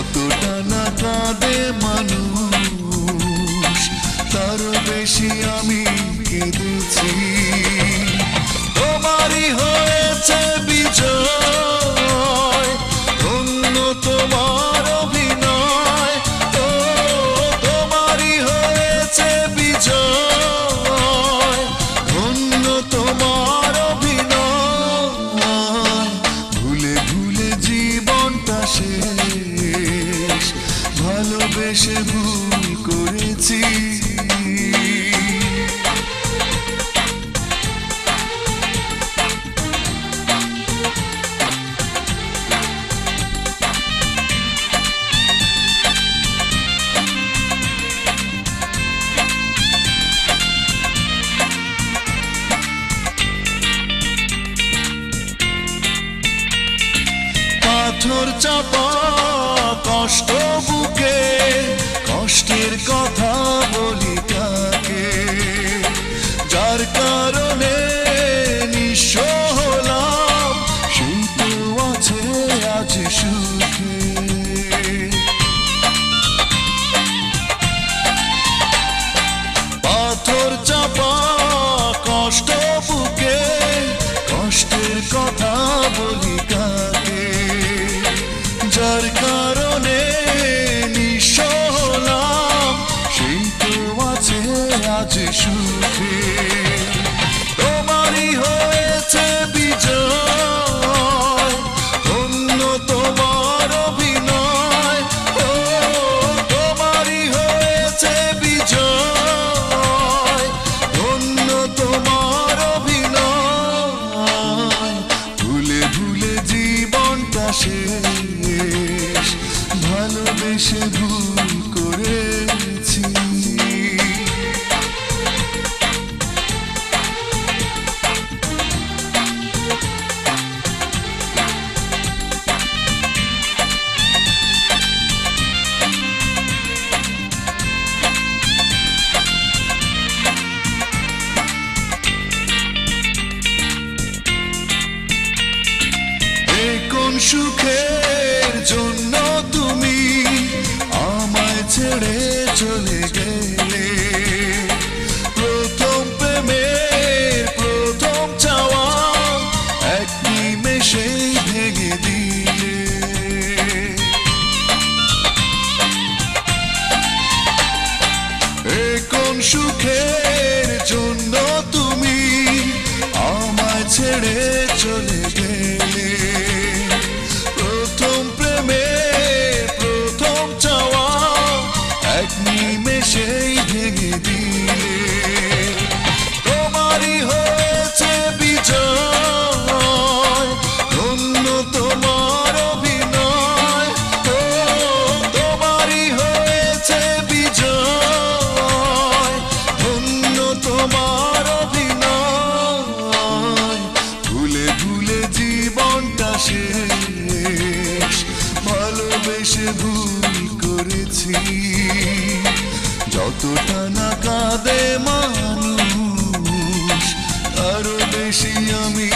যতটা না কাঁদে মানুষ তার বেশি আমি কেঁদেছি। তোমারই হয়েছে বিজয়, ধন্য তোমার অভিনয়। ও তোমারই হয়েছে বিজয়, ধন্য তোমার অভিনয়। ভুলে ভুলে জীবনটা শেষ, ভালোবেসে ভুল করেছি। পাথর চাপা কষ্ট বুকে, কষ্টের কথা বলি কাকে? যার কারণে নিঃস্ব হলাম, সেই তো আছে আজ সুখে। পাথর চাপা কষ্ট বুকে, কষ্টের কথা বলি কাকে? যার কারণে নিঃস্ব হলাম, সেই তো আছে আজ সুখে। তোমারই হয়েছে বিজয়, ধন্য তোমার অভিনয়। ও তোমারই হয়েছে বিজয়, ধন্য তোমার অভিনয়। ভুলে ভুলে জীবনটা শেষ, ভালোবেসে ভুল করেছি। কোন সুখের জন্য তুমি আমায় ছেড়ে চলে গেলে? প্রথম প্রেমের প্রথম চাওয়া এক নিমেষেই ভেঙে দিলে। কোন সুখের জন্য তুমি আমায় ছেড়ে চলে গেলে? প্রথম প্রেমের প্রথম চাওয়া এক নিমেষেই ভেঙে দিলে। তোমারই হয়েছে বিজয়, ধন্য তোমার অভিনয়। ও তোমারই হয়েছে বিজয়, ধন্য তোমার অভিনয়। ভুলে ভুলে জীবনটা শেষ, ভালোবেসে ভুল করেছি। যতটা না কাঁদে মানুষ তারও বেশি আমি